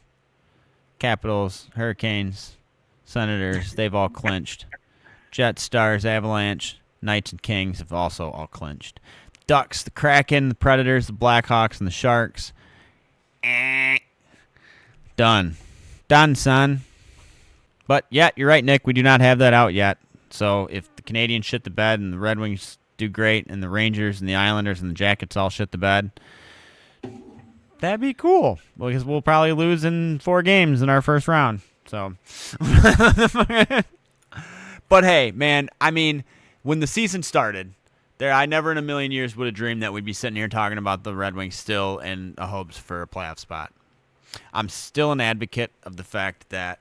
Speaker 1: Capitals, Hurricanes, Senators. They've all clinched. Jets, Stars, Avalanche, Knights, and Kings have also all clinched. Ducks, the Kraken, the Predators, the Blackhawks, and the Sharks. Done. Done, son. But, yeah, you're right, Nick. We do not have that out yet. So if the Canadians shit the bed and the Red Wings do great and the Rangers and the Islanders and the Jackets all shit the bed, that'd be cool. Because we'll probably lose in 4 games in our first round. So, but, hey, man, I mean, when the season started, I never in a million years would have dreamed that we'd be sitting here talking about the Red Wings still in a hopes for a playoff spot. I'm still an advocate of the fact that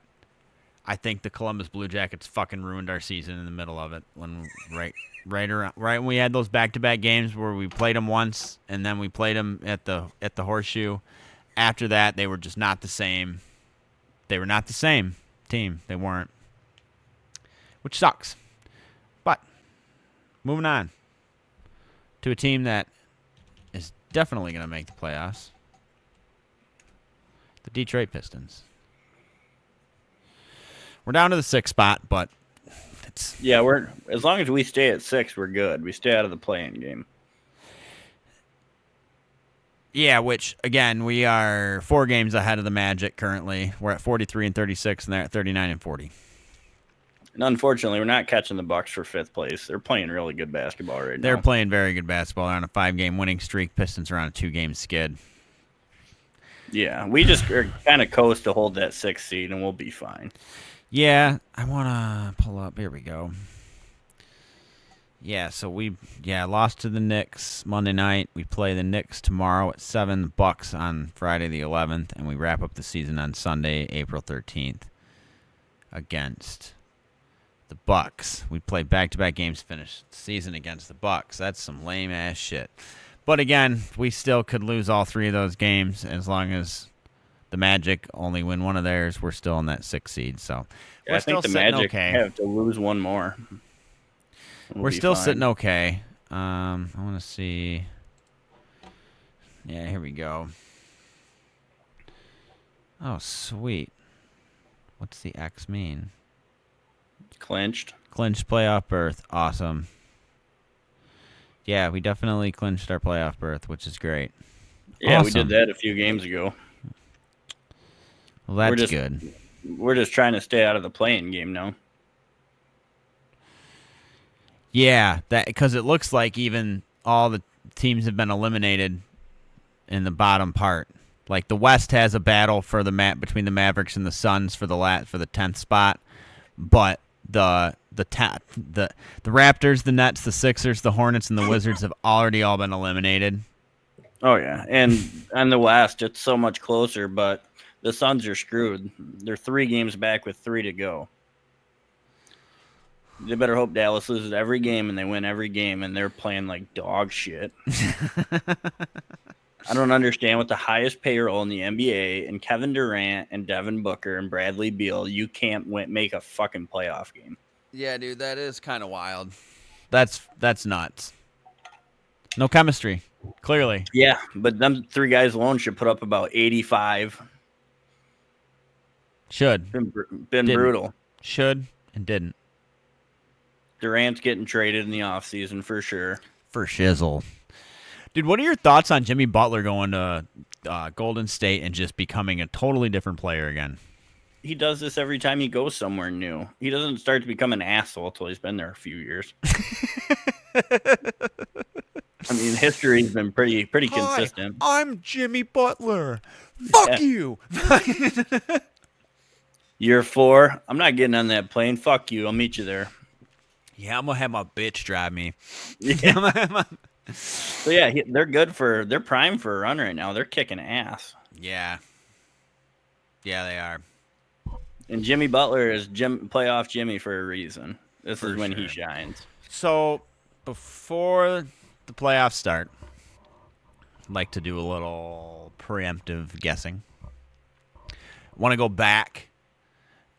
Speaker 1: I think the Columbus Blue Jackets fucking ruined our season in the middle of it when right when we had those back-to-back games where we played them once and then we played them at the Horseshoe. After that, they were just not the same. They were not the same team. They weren't, which sucks. But moving on to a team that is definitely going to make the playoffs. The Detroit Pistons. We're down to the 6th spot, but it's...
Speaker 2: Yeah, we're as long as we stay at 6, we're good. We stay out of the play-in game.
Speaker 1: Yeah, which, again, we are 4 games ahead of the Magic currently. We're at 43 and 36, and they're at 39 and 40.
Speaker 2: And unfortunately, we're not catching the Bucks for 5th place. They're playing really good basketball right now.
Speaker 1: They're playing very good basketball. They're on a 5-game winning streak. Pistons are on a 2-game skid.
Speaker 2: Yeah, we just are kind of coast to hold that 6th seed, and we'll be fine.
Speaker 1: Yeah, I want to pull up. Here we go. Yeah, so we lost to the Knicks Monday night. We play the Knicks tomorrow at 7, the Bucks on Friday the 11th, and we wrap up the season on Sunday, April 13th against the Bucks. We play back-to-back games, finish the season against the Bucks. That's some lame-ass shit. But again, we still could lose all 3 of those games as long as the Magic only win one of theirs. We're still in that 6th seed. So
Speaker 2: yeah, I think the Magic have to lose one more.
Speaker 1: We're still sitting okay. I want to see. Yeah, here we go. Oh, sweet. What's the X mean?
Speaker 2: Clinched
Speaker 1: playoff berth. Awesome. Yeah, we definitely clinched our playoff berth, which is great.
Speaker 2: Yeah,
Speaker 1: awesome.
Speaker 2: We did that a few games ago.
Speaker 1: Well, that's good.
Speaker 2: We're just trying to stay out of the play-in game now.
Speaker 1: Yeah, that because it looks like even all the teams have been eliminated in the bottom part. Like the West has a battle for the between the Mavericks and the Suns for the 10th spot, but the Raptors, the Nets, the Sixers, the Hornets, and the Wizards have already all been eliminated.
Speaker 2: Oh yeah, and on the West it's so much closer, but the Suns are screwed. They're 3 games back with 3 to go. They better hope Dallas loses every game and they win every game, and they're playing like dog shit. I don't understand with the highest payroll in the NBA and Kevin Durant and Devin Booker and Bradley Beal, you can't make a fucking playoff game.
Speaker 1: Yeah, dude, that is kind of wild. That's nuts. No chemistry, clearly.
Speaker 2: Yeah, but them three guys alone should put up about 85.
Speaker 1: Should.
Speaker 2: Been
Speaker 1: Didn't.
Speaker 2: brutal.
Speaker 1: Should and didn't.
Speaker 2: Durant's getting traded in the offseason for sure.
Speaker 1: For shizzle. Dude, what are your thoughts on Jimmy Butler going to Golden State and just becoming a totally different player again?
Speaker 2: He does this every time he goes somewhere new. He doesn't start to become an asshole until he's been there a few years. I mean, history's been pretty consistent.
Speaker 1: I'm Jimmy Butler. Fuck you.
Speaker 2: Year 4, I'm not getting on that plane. Fuck you. I'll meet you there.
Speaker 1: Yeah, I'm going to have my bitch drive me.
Speaker 2: Yeah. So, yeah, they're primed for a run right now. They're kicking ass.
Speaker 1: Yeah. Yeah, they are.
Speaker 2: And Jimmy Butler is playoff Jimmy for a reason. This is when he shines.
Speaker 1: So, before the playoffs start, I'd like to do a little preemptive guessing. Want to go back.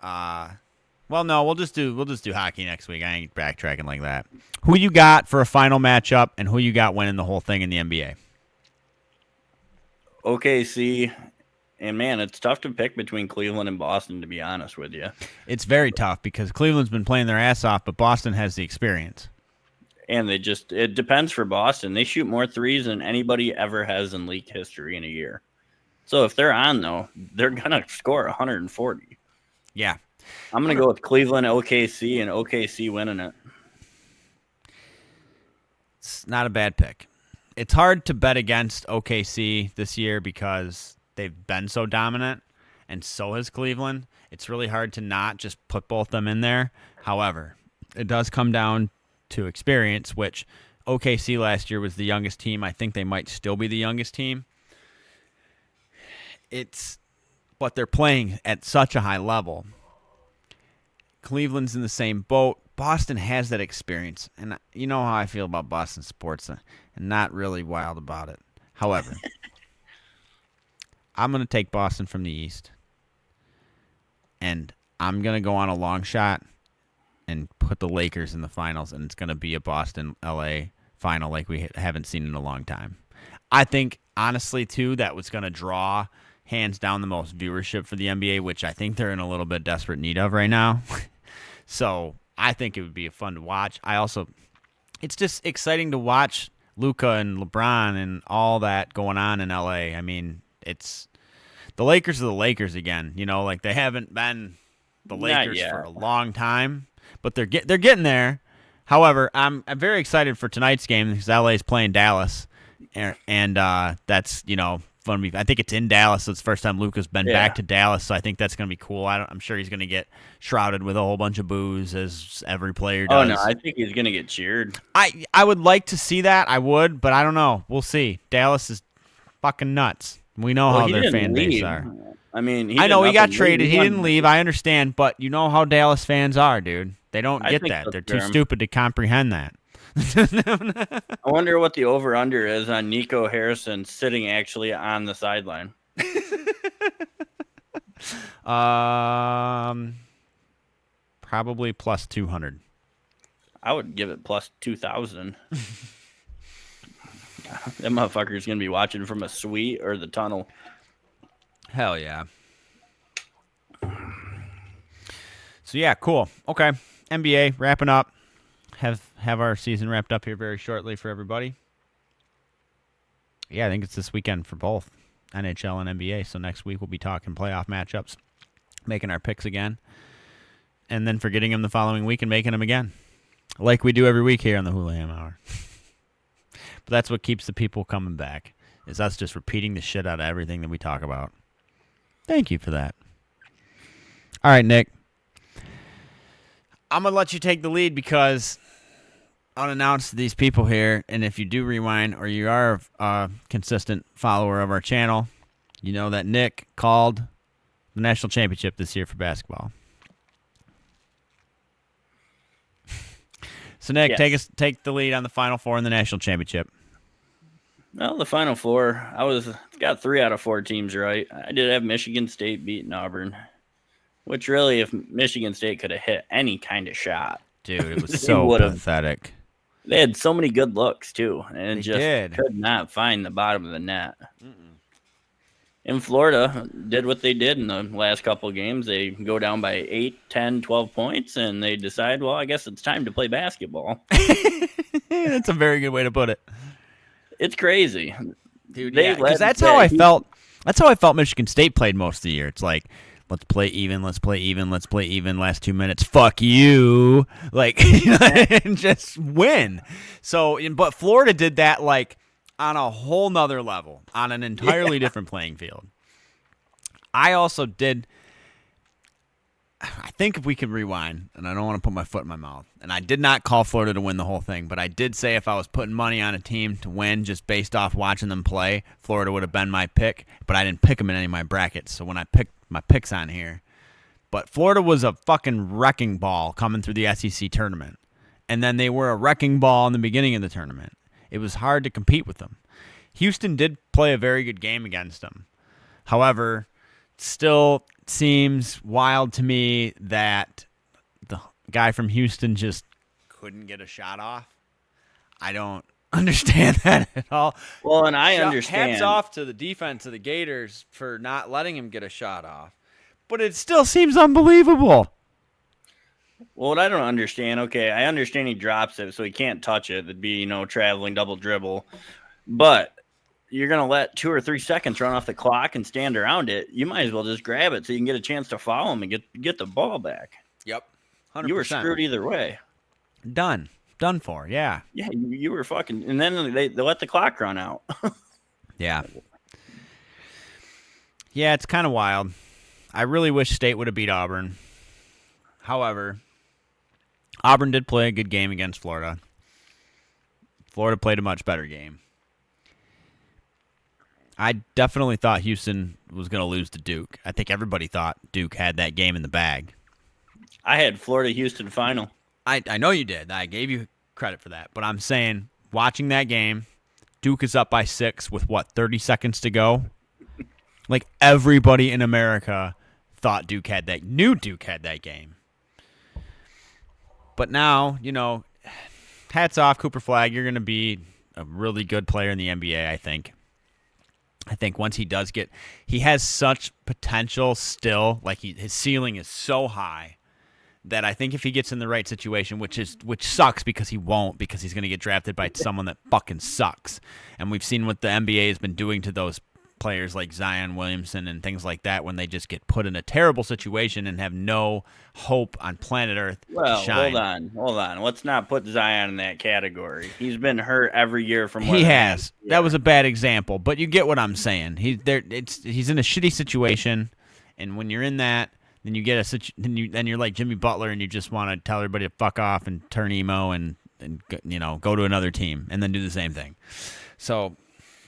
Speaker 1: Well, no, we'll just do hockey next week. I ain't backtracking like that. Who you got for a final matchup, and who you got winning the whole thing in the NBA?
Speaker 2: OKC, and man, it's tough to pick between Cleveland and Boston, to be honest with you.
Speaker 1: It's very tough because Cleveland's been playing their ass off, but Boston has the experience.
Speaker 2: And it depends for Boston. They shoot more threes than anybody ever has in league history in a year. So if they're on, though, they're going to score 140.
Speaker 1: Yeah.
Speaker 2: I'm going to go with Cleveland, OKC, and OKC winning it.
Speaker 1: It's not a bad pick. It's hard to bet against OKC this year because they've been so dominant, and so has Cleveland. It's really hard to not just put both them in there. However, it does come down to experience, which OKC last year was the youngest team. I think they might still be the youngest team. But they're playing at such a high level. Cleveland's in the same boat. Boston has that experience, and you know how I feel about Boston sports, and not really wild about it. However, I'm going to take Boston from the East, and I'm going to go on a long shot and put the Lakers in the finals, and it's going to be a Boston-LA final like we haven't seen in a long time. I think, honestly, too, that was going to draw hands down the most viewership for the NBA, which I think they're in a little bit desperate need of right now. So I think it would be fun to watch. It's just exciting to watch Luka and LeBron and all that going on in LA. I mean, it's the Lakers are the Lakers again. You know, like they haven't been the Lakers for a long time, but they're getting there. However, I'm very excited for tonight's game because LA is playing Dallas, and that's fun. I think it's in Dallas. So it's the first time Luka's been back to Dallas, so I think that's going to be cool. I'm sure he's going to get shrouded with a whole bunch of boos, as every player does.
Speaker 2: Oh, no, I think he's going to get cheered.
Speaker 1: I would like to see that. I would, but I don't know. We'll see. Dallas is fucking nuts. We know how their fan base are.
Speaker 2: I mean,
Speaker 1: I know he got traded. He didn't leave. I understand, but you know how Dallas fans are, dude. They don't get that. They're too stupid to comprehend that.
Speaker 2: I wonder what the over-under is on Nico Harrison sitting actually on the sideline.
Speaker 1: Probably plus 200.
Speaker 2: I would give it plus 2,000. That motherfucker's going to be watching from a suite or the tunnel.
Speaker 1: Hell yeah. So, yeah, cool. Okay. NBA wrapping up. Have our season wrapped up here very shortly for everybody. Yeah, I think it's this weekend for both NHL and NBA. So next week we'll be talking playoff matchups, making our picks again, and then forgetting them the following week and making them again, like we do every week here on the Hulaham Hour. But that's what keeps the people coming back, is us just repeating the shit out of everything that we talk about. Thank you for that. All right, Nick. I'm going to let you take the lead because unannounced to these people here, and if you do rewind or you are a consistent follower of our channel, you know that Nick called the national championship this year for basketball. So, Nick, take the lead on the Final Four in the national championship.
Speaker 2: Well, the Final Four, got 3 out of 4 teams right. I did have Michigan State beating Auburn, which really, if Michigan State could have hit any kind of shot,
Speaker 1: Dude, it was
Speaker 2: they
Speaker 1: so
Speaker 2: would have.
Speaker 1: pathetic.
Speaker 2: They had so many good looks too, and
Speaker 1: They
Speaker 2: just
Speaker 1: did.
Speaker 2: could not find the bottom of the net.
Speaker 1: Mm-mm.
Speaker 2: In Florida, did what they did in the last couple of games. They go down by 8, 10, 12 points, and they decide, well, I guess it's time to play basketball.
Speaker 1: That's a very good way to put it.
Speaker 2: It's crazy.
Speaker 1: Dude, yeah, because that's how I felt. That's how I felt Michigan State played most of the year. It's like, let's play even, let's play even, let's play even. Last 2 minutes, fuck you, like, and just win. So, but Florida did that like on a whole nother level, on an entirely different playing field. I also did. I think if we could rewind, and I don't want to put my foot in my mouth, and I did not call Florida to win the whole thing, but I did say if I was putting money on a team to win just based off watching them play, Florida would have been my pick, but I didn't pick them in any of my brackets, so when I picked my picks on here. But Florida was a fucking wrecking ball coming through the SEC tournament, and then they were a wrecking ball in the beginning of the tournament. It was hard to compete with them. Houston did play a very good game against them. However, still seems wild to me that the guy from Houston just couldn't get a shot off. I don't understand that at all.
Speaker 2: Well, and I understand.
Speaker 1: Hats off to the defense of the Gators for not letting him get a shot off. But it still seems unbelievable.
Speaker 2: Well, what I don't understand, okay, I understand he drops it, so he can't touch it. It'd be, traveling double dribble. But you're going to let 2 or 3 seconds run off the clock and stand around it. You might as well just grab it so you can get a chance to foul him and get the ball back.
Speaker 1: Yep. 100%.
Speaker 2: You were screwed either way.
Speaker 1: Done for, yeah.
Speaker 2: Yeah, you were fucking – and then they let the clock run out.
Speaker 1: Yeah. Yeah, it's kind of wild. I really wish State would have beat Auburn. However, Auburn did play a good game against Florida. Florida played a much better game. I definitely thought Houston was going to lose to Duke. I think everybody thought Duke had that game in the bag.
Speaker 2: I had Florida-Houston final.
Speaker 1: I know you did. I gave you credit for that. But I'm saying, watching that game, Duke is up by 6 with, 30 seconds to go? Like, everybody in America thought knew Duke had that game. But now, hats off, Cooper Flagg. You're going to be a really good player in the NBA, I think. I think once he does he has such potential still. Like his ceiling is so high that I think if he gets in the right situation, which sucks because he won't, because he's going to get drafted by someone that fucking sucks. And we've seen what the NBA has been doing to those players like Zion Williamson and things like that when they just get put in a terrible situation and have no hope on planet Earth to shine.
Speaker 2: Hold on. Let's not put Zion in that category. He's been hurt every year from what
Speaker 1: he has. That was a bad example, but you get what I'm saying. He's in a shitty situation, and when you're in that, then you get then you're like Jimmy Butler, and you just want to tell everybody to fuck off and turn emo and go to another team and then do the same thing. So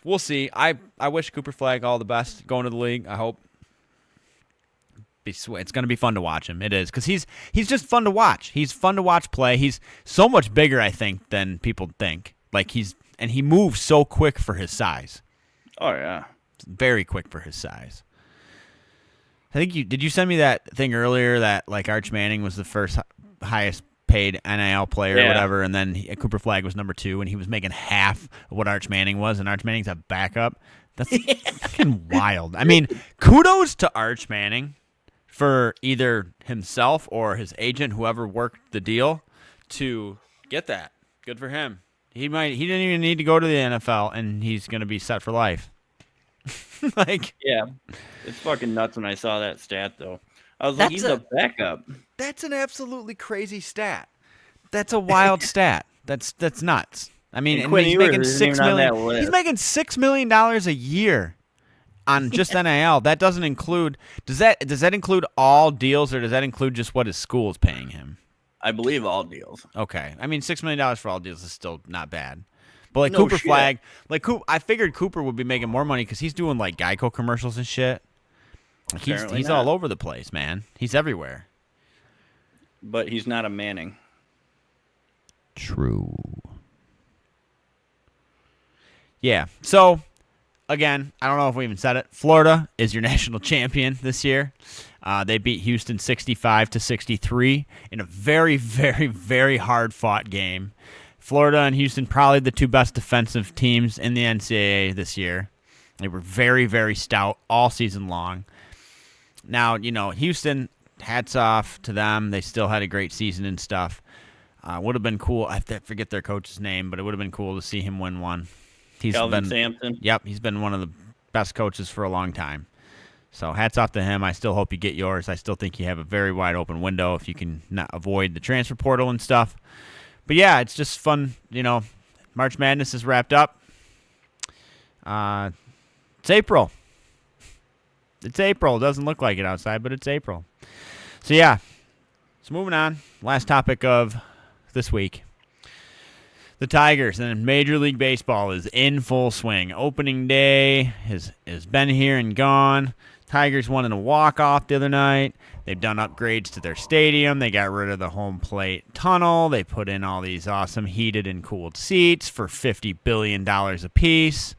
Speaker 1: we'll see. I wish Cooper Flagg all the best going to the league. I hope it's going to be fun to watch him. It is, because he's just fun to watch. He's fun to watch play. He's so much bigger, I think, than people think. Like and he moves so quick for his size.
Speaker 2: Oh yeah,
Speaker 1: very quick for his size. I think did you send me that thing earlier that like Arch Manning was the first highest paid NIL player or whatever, and then Cooper Flagg was number 2, and he was making half of what Arch Manning was, and Arch Manning's a backup. That's fucking wild. I mean, kudos to Arch Manning for either himself or his agent, whoever worked the deal, to get that. Good for him. He didn't even need to go to the NFL, and he's going to be set for life.
Speaker 2: Yeah, it's fucking nuts when I saw that stat, though. I was like, he's a backup.
Speaker 1: That's an absolutely crazy stat. That's a wild stat. That's nuts. I mean, and he's making $6 million. He's making $6 million a year on just NIL. That doesn't include. Does that include all deals, or does that include just what his school is paying him?
Speaker 2: I believe all deals.
Speaker 1: Okay, I mean $6 million for all deals is still not bad. But like Cooper Flagg, I figured Cooper would be making more money because he's doing like Geico commercials and shit. Like he's all over the place, man. He's everywhere.
Speaker 2: But he's not a Manning.
Speaker 1: True. Yeah. So, again, I don't know if we even said it. Florida is your national champion this year. They beat Houston 65-63 in a very, very, very hard-fought game. Florida and Houston probably the two best defensive teams in the NCAA this year. They were very, very stout all season long. Now, Houston, hats off to them. They still had a great season and stuff. Would have been cool. I forget their coach's name, but it would have been cool to see him win one.
Speaker 2: Calvin Sampson.
Speaker 1: Yep, he's been one of the best coaches for a long time. So hats off to him. I still hope you get yours. I still think you have a very wide open window if you can not avoid the transfer portal and stuff. But yeah, it's just fun. March Madness is wrapped up. It's April. It's April. It doesn't look like it outside, but it's April. So yeah. So moving on. Last topic of this week. The Tigers and Major League Baseball is in full swing. Opening day has been here and gone. Tigers won in a walk-off the other night. They've done upgrades to their stadium. They got rid of the home plate tunnel. They put in all these awesome heated and cooled seats for $50 billion a piece.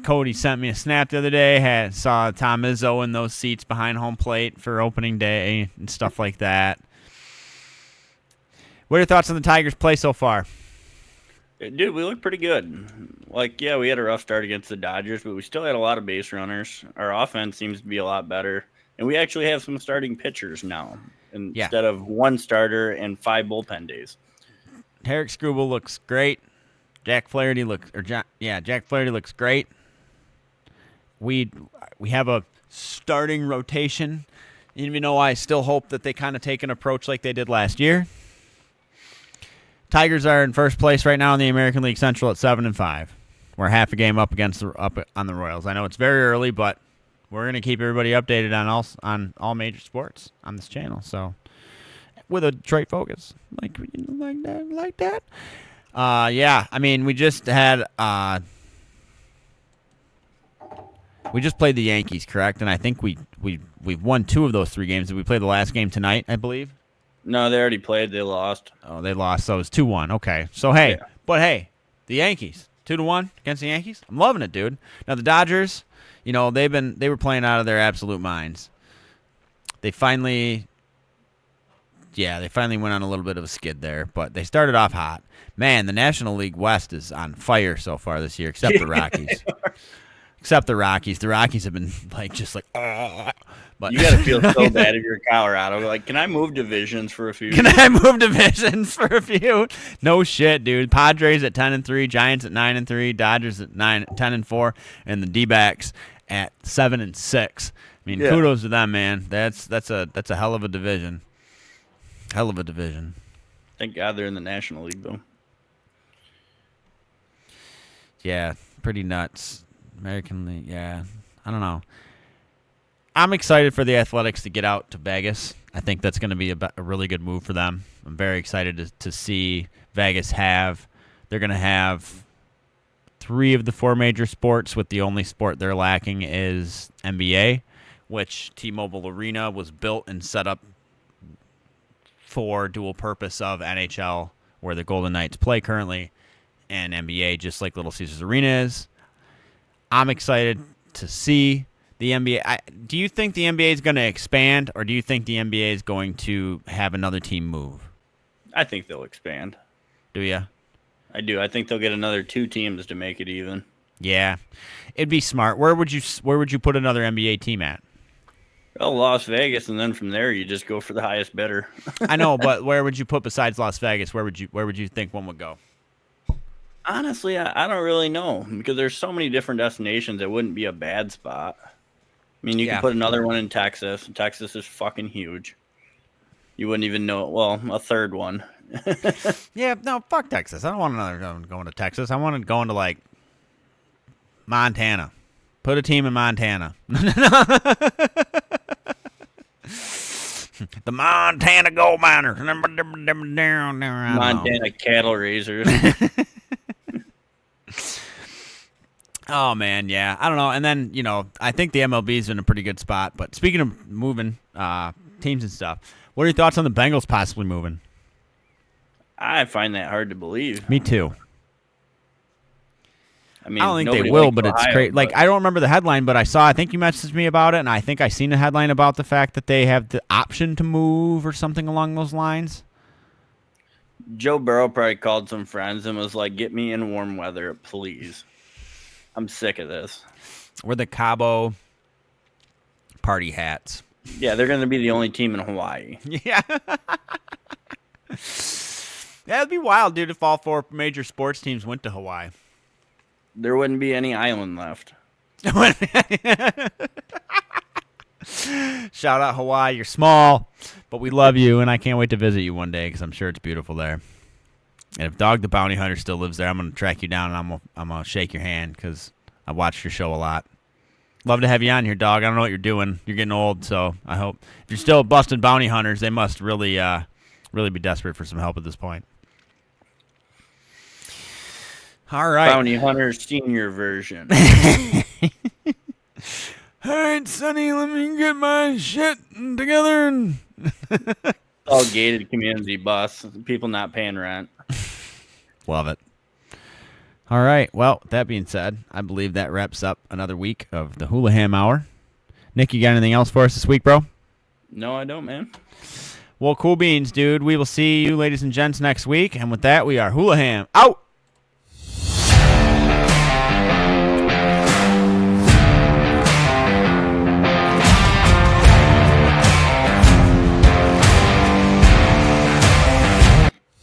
Speaker 1: Cody sent me a snap the other day. Saw Tom Izzo in those seats behind home plate for opening day and stuff like that. What are your thoughts on the Tigers' play so far?
Speaker 2: Dude, we look pretty good. We had a rough start against the Dodgers, but we still had a lot of base runners. Our offense seems to be a lot better. And we actually have some starting pitchers now instead of one starter and 5 bullpen days.
Speaker 1: Tarek Skubal looks great. Jack Flaherty looks great. We have a starting rotation. Even though I still hope that they kind of take an approach like they did last year. Tigers are in first place right now in the American League Central at 7-5. We're half a game up on the Royals. I know it's very early, but we're gonna keep everybody updated on all major sports on this channel. So with a Detroit focus, like that. Yeah. I mean, we just had we just played the Yankees, correct? And I think we've won 2 of those 3 games. Did we play the last game tonight? I believe.
Speaker 2: No, they already played. They lost.
Speaker 1: Oh, they lost. So it's 2-1. Okay. So, hey. Yeah. The Yankees. 2-1 against the Yankees. I'm loving it, dude. Now, the Dodgers, they were playing out of their absolute minds. They finally went on a little bit of a skid there, but they started off hot. Man, the National League West is on fire so far this year, except the Rockies. Except the Rockies. The Rockies have been But
Speaker 2: you got to feel so bad if you're Colorado. Can I move divisions for a few?
Speaker 1: No shit, dude. Padres at 10-3, Giants at 9-3, Dodgers at 10-4, and the D-backs at 7-6. I mean, kudos to them, man. That's a hell of a division. Hell of a division.
Speaker 2: Thank God they're in the National League, though.
Speaker 1: Yeah, pretty nuts. American League, yeah. I don't know. I'm excited for the Athletics to get out to Vegas. I think that's going to be a really good move for them. I'm very excited to see Vegas they're going to have 3 of the 4 major sports, with the only sport they're lacking is NBA, which T-Mobile Arena was built and set up for dual purpose of NHL, where the Golden Knights play currently, and NBA, just like Little Caesars Arena is. I'm excited to see the NBA. Do you think the NBA is going to expand, or do you think the NBA is going to have another team move?
Speaker 2: I think they'll expand.
Speaker 1: Do you?
Speaker 2: I do. I think they'll get another 2 teams to make it even.
Speaker 1: Yeah, it'd be smart. Where would you put another NBA team at?
Speaker 2: Well, Las Vegas, and then from there you just go for the highest bidder.
Speaker 1: I know, but where would you put besides Las Vegas? Where would you think one would go?
Speaker 2: Honestly, I don't really know, because there's so many different destinations. It wouldn't be a bad spot. I mean, you can put another one in Texas. Texas is fucking huge. You wouldn't even know it. Well, a third one.
Speaker 1: Yeah, no, fuck Texas. I don't want another going to Texas. I want it going to, Montana. Put a team in Montana. The Montana Gold Miners.
Speaker 2: Montana Cattle Raisers.
Speaker 1: Oh, man, yeah. I don't know. And then, I think the MLB's in a pretty good spot. But speaking of moving teams and stuff, what are your thoughts on the Bengals possibly moving?
Speaker 2: I find that hard to believe.
Speaker 1: Me too.
Speaker 2: I mean,
Speaker 1: I don't think they
Speaker 2: nobody
Speaker 1: will,
Speaker 2: likes
Speaker 1: but it's
Speaker 2: Ohio,
Speaker 1: great. Like,
Speaker 2: but
Speaker 1: I don't remember the headline, but I think you messaged me about it, and I think I seen a headline about the fact that they have the option to move or something along those lines.
Speaker 2: Joe Burrow probably called some friends and was like, "Get me in warm weather, please. I'm sick of this."
Speaker 1: We're the Cabo party hats.
Speaker 2: Yeah, they're going to be the only team in Hawaii.
Speaker 1: Yeah. That'd be wild, dude, if all 4 major sports teams went to Hawaii.
Speaker 2: There wouldn't be any island left.
Speaker 1: Shout out Hawaii. You're small, but we love you, and I can't wait to visit you one day because I'm sure it's beautiful there. And if Dog the Bounty Hunter still lives there, I'm going to track you down, and I'm gonna shake your hand because I watched your show a lot. Love to have you on here, Dog. I don't know what you're doing. You're getting old, so I hope if you're still busting bounty hunters, they must really be desperate for some help at this point. All right.
Speaker 2: Bounty Hunter Senior version.
Speaker 1: All right, Sonny, let me get my shit together. And
Speaker 2: All gated community bus. People not paying rent.
Speaker 1: love it. All right. Well, that being said, I believe that wraps up another week of the Hulaham Hour. Nick, you got anything else for us this week, bro?
Speaker 2: No, I don't, man.
Speaker 1: Well, cool beans, dude. We will see you, ladies and gents, next week. And with that, we are Hulaham out.